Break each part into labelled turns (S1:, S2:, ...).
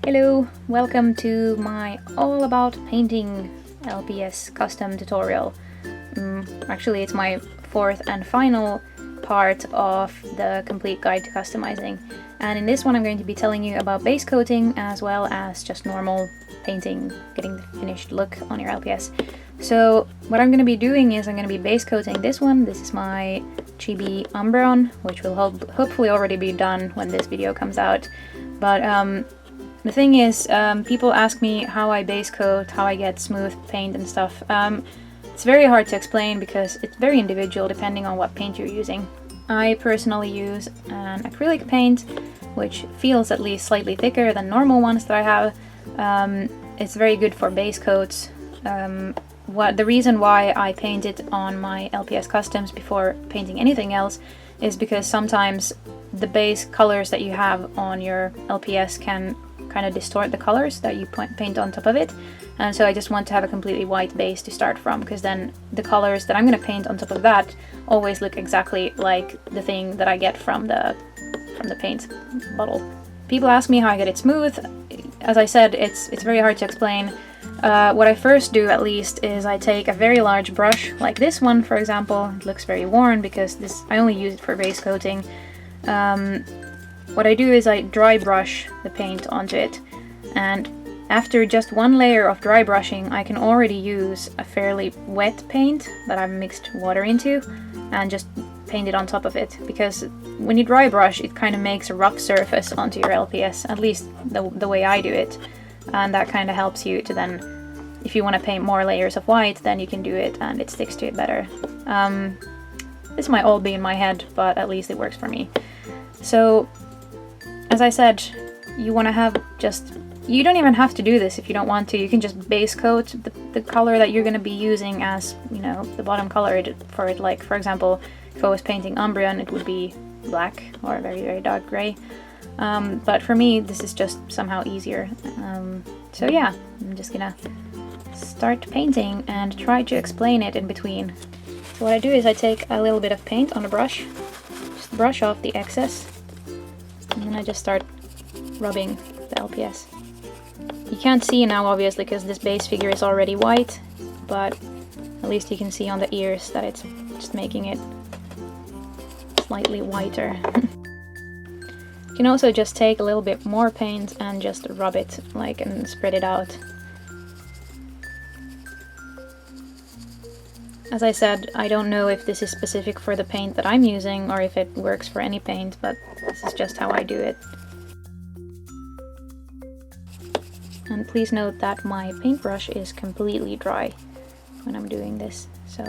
S1: Hello, welcome to my all about painting LPS custom tutorial. Actually, it's my fourth and final part of the complete guide to customizing. And in this one I'm going to be telling you about base coating as well as just normal painting, getting the finished look on your LPS. So what I'm going to be doing is I'm going to be base coating this one. This is my Chibi Umbreon, which will hopefully already be done when this video comes out. But the thing is, people ask me how I base coat, how I get smooth paint and stuff. It's very hard to explain because it's very individual depending on what paint you're using. I personally use an acrylic paint, which feels at least slightly thicker than normal ones that I have. It's very good for base coats. The reason why I paint it on my LPS customs before painting anything else is because sometimes the base colors that you have on your LPS can kind of distort the colors that you paint on top of it, and so I just want to have a completely white base to start from, because then the colors that I'm going to paint on top of that always look exactly like the thing that I get from the paint bottle. People ask me how I get it smooth. As I said, it's very hard to explain. What I first do, at least, is I take a very large brush, like this one for example. It looks very worn because I only use it for base coating. What I do is I dry brush the paint onto it, and after just one layer of dry brushing I can already use a fairly wet paint that I've mixed water into and just paint it on top of it, because when you dry brush it kind of makes a rough surface onto your LPS, at least the way I do it, and that kind of helps you to then, if you want to paint more layers of white, then you can do it and it sticks to it better. This might all be in my head, but at least it works for me. So as I said, you want to have you don't even have to do this if you don't want to. You can just base coat the color that you're going to be using as, you know, the bottom color for it. Like, for example, if I was painting Umbreon, it would be black or very, very dark gray. But for me, this is just somehow easier. So yeah, I'm just gonna start painting and try to explain it in between. So what I do is I take a little bit of paint on a brush, just brush off the excess, and then I just start rubbing the LPS. You can't see now obviously because this base figure is already white, but at least you can see on the ears that it's just making it slightly whiter. You can also just take a little bit more paint and just rub it, and spread it out. As I said, I don't know if this is specific for the paint that I'm using or if it works for any paint, but this is just how I do it. And please note that my paintbrush is completely dry when I'm doing this, so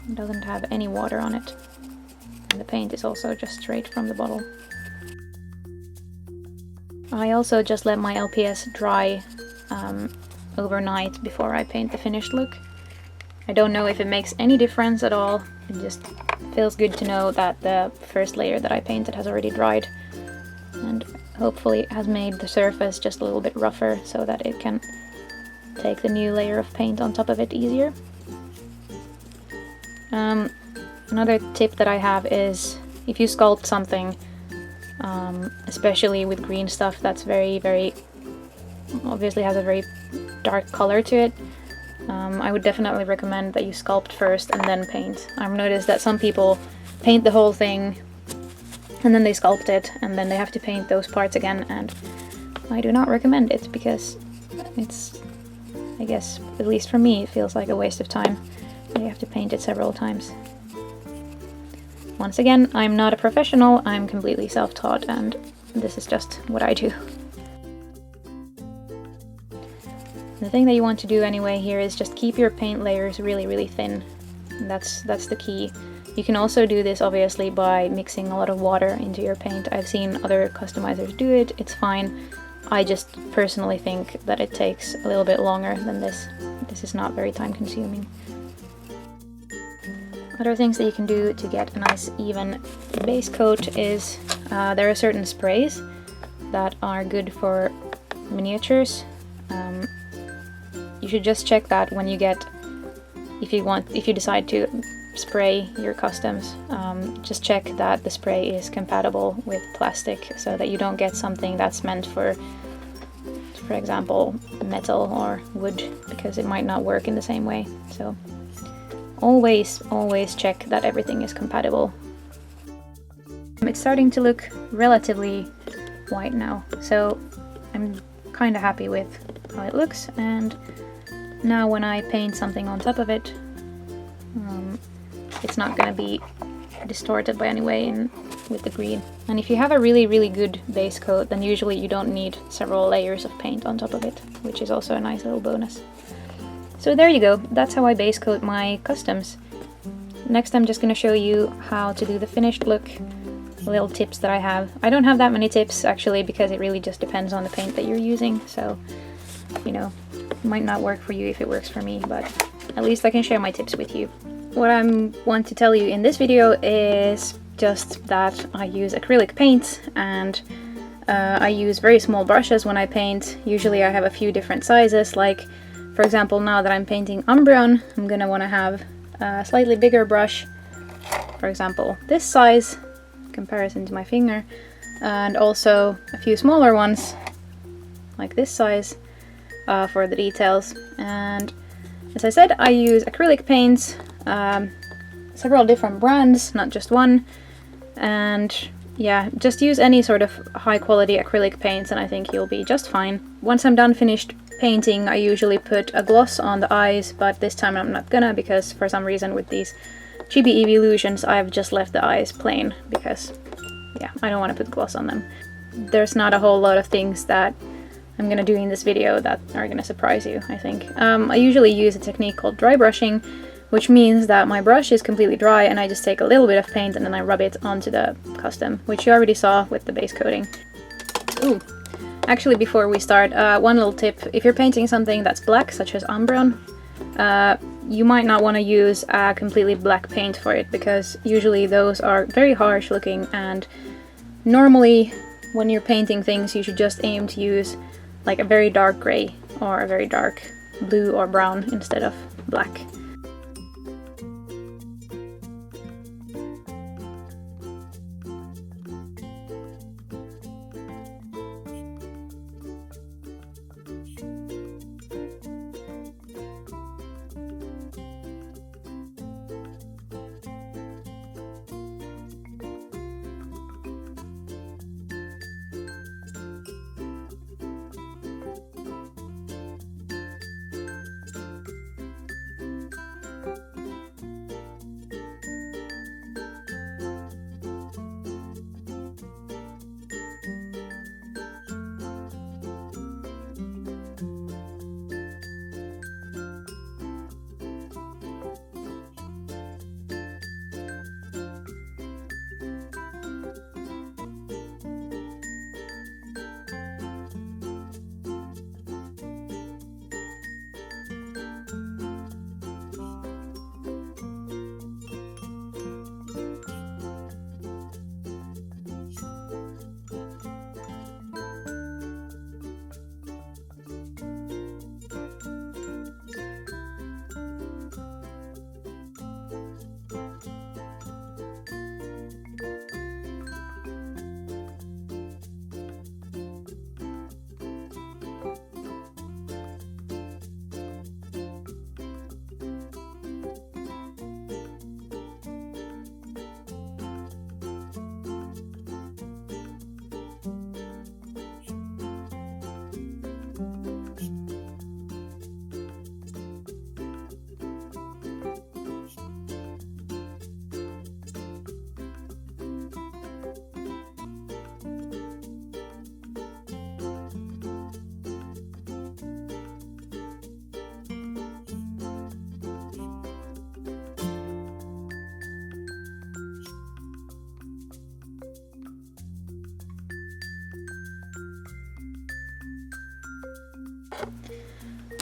S1: it doesn't have any water on it. And the paint is also just straight from the bottle. I also just let my LPS dry overnight before I paint the finished look. I don't know if it makes any difference at all. It just feels good to know that the first layer that I painted has already dried, and hopefully it has made the surface just a little bit rougher so that it can take the new layer of paint on top of it easier. Another tip that I have is, if you sculpt something, especially with green stuff that's very, very obviously has a very dark color to it, I would definitely recommend that you sculpt first and then paint. I've noticed that some people paint the whole thing and then they sculpt it and then they have to paint those parts again, and I do not recommend it because it's, I guess, at least for me, it feels like a waste of time. You have to paint it several times. Once again, I'm not a professional, I'm completely self-taught, and this is just what I do. The thing that you want to do anyway here is just keep your paint layers really, really thin. That's the key. You can also do this obviously by mixing a lot of water into your paint. I've seen other customizers do it, it's fine. I just personally think that it takes a little bit longer than this. This is not very time consuming. Other things that you can do to get a nice even base coat is there are certain sprays that are good for miniatures. You should just check that when you get, if you decide to spray your customs, just check that the spray is compatible with plastic so that you don't get something that's meant for example, metal or wood, because it might not work in the same way. So always check that everything is compatible. It's starting to look relatively white now, so I'm kind of happy with how it looks, and now when I paint something on top of it, it's not going to be distorted by any way with the green. And if you have a really good base coat, then usually you don't need several layers of paint on top of it, which is also a nice little bonus. So there you go, that's how I base coat my customs. Next I'm just going to show you how to do the finished look, little tips that I have. I don't have that many tips actually, because it really just depends on the paint that you're using, so you know, it might not work for you if it works for me, but at least I can share my tips with you. What I want to tell you in this video is just that I use acrylic paint, and I use very small brushes when I paint. Usually I have a few different sizes, like for example now that I'm painting Umbreon, I'm gonna want to have a slightly bigger brush, for example this size, in comparison to my finger, and also a few smaller ones, like this size, for the details. And as I said, I use acrylic paints, several different brands, not just one, and yeah, just use any sort of high quality acrylic paints and I think you'll be just fine. Once I'm done finished painting, I usually put a gloss on the eyes, but this time I'm not gonna, because for some reason with these Chibi Evolutions I've just left the eyes plain, because yeah, I don't want to put gloss on them. There's not a whole lot of things that I'm gonna do in this video that are gonna surprise you, I think. I usually use a technique called dry brushing, which means that my brush is completely dry and I just take a little bit of paint and then I rub it onto the custom, which you already saw with the base coating. Ooh, actually before we start, one little tip. If you're painting something that's black, such as Umbreon, you might not want to use a completely black paint for it, because usually those are very harsh looking, and normally when you're painting things you should just aim to use like a very dark gray or a very dark blue or brown instead of black.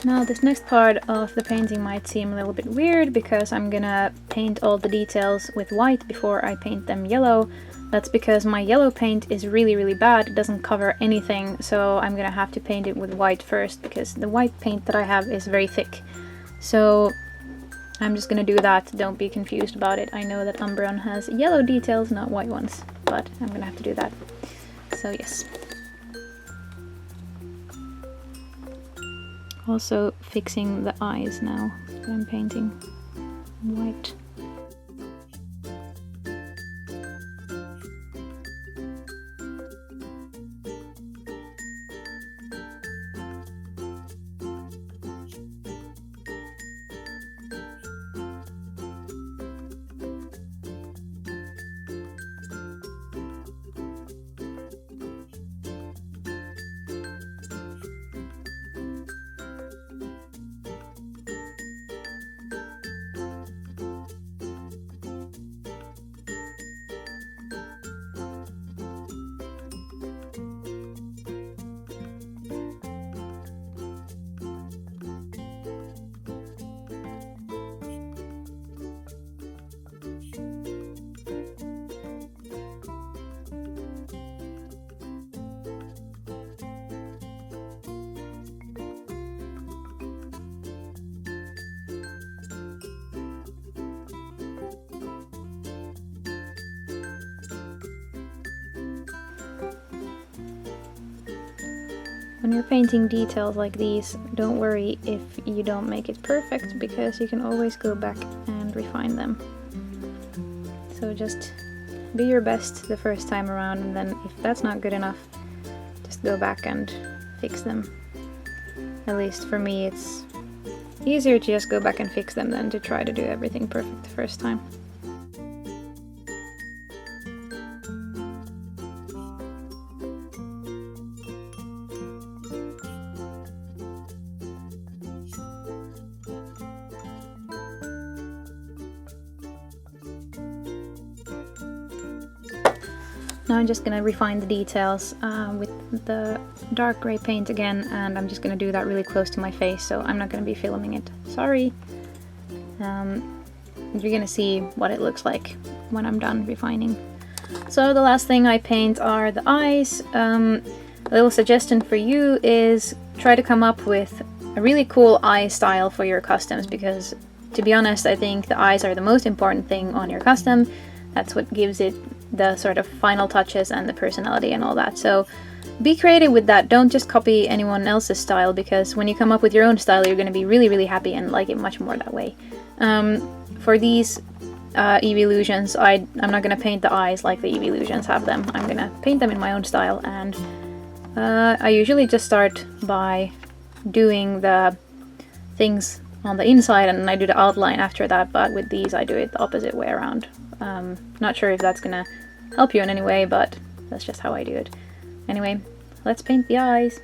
S1: Now this next part of the painting might seem a little bit weird, because I'm gonna paint all the details with white before I paint them yellow. That's because my yellow paint is really bad, it doesn't cover anything, so I'm gonna have to paint it with white first, because the white paint that I have is very thick. So I'm just gonna do that, don't be confused about it. I know that Umbreon has yellow details, not white ones, but I'm gonna have to do that. So yes. Also fixing the eyes now that I'm painting white. When you're painting details like these, don't worry if you don't make it perfect, because you can always go back and refine them. So just be your best the first time around, and then if that's not good enough, just go back and fix them. At least for me, it's easier to just go back and fix them than to try to do everything perfect the first time. Now I'm just gonna refine the details with the dark gray paint again, and I'm just gonna do that really close to my face, so I'm not gonna be filming it. Sorry. You're gonna see what it looks like when I'm done refining. So the last thing I paint are the eyes. A little suggestion for you is try to come up with a really cool eye style for your customs, because to be honest, I think the eyes are the most important thing on your custom. That's what gives it the sort of final touches and the personality and all that. So be creative with that. Don't just copy anyone else's style, because when you come up with your own style, you're going to be really, really happy and like it much more that way. For these Evolutions, I'm not going to paint the eyes like the Evolutions have them. I'm going to paint them in my own style, and I usually just start by doing the things on the inside, and I do the outline after that, but with these I do it the opposite way around. Not sure if that's gonna help you in any way, but that's just how I do it. Anyway, let's paint the eyes.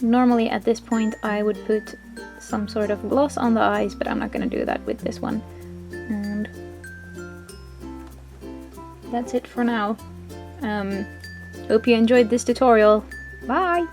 S1: Normally at this point I would put some sort of gloss on the eyes, but I'm not going to do that with this one. And that's it for now. Hope you enjoyed this tutorial. Bye!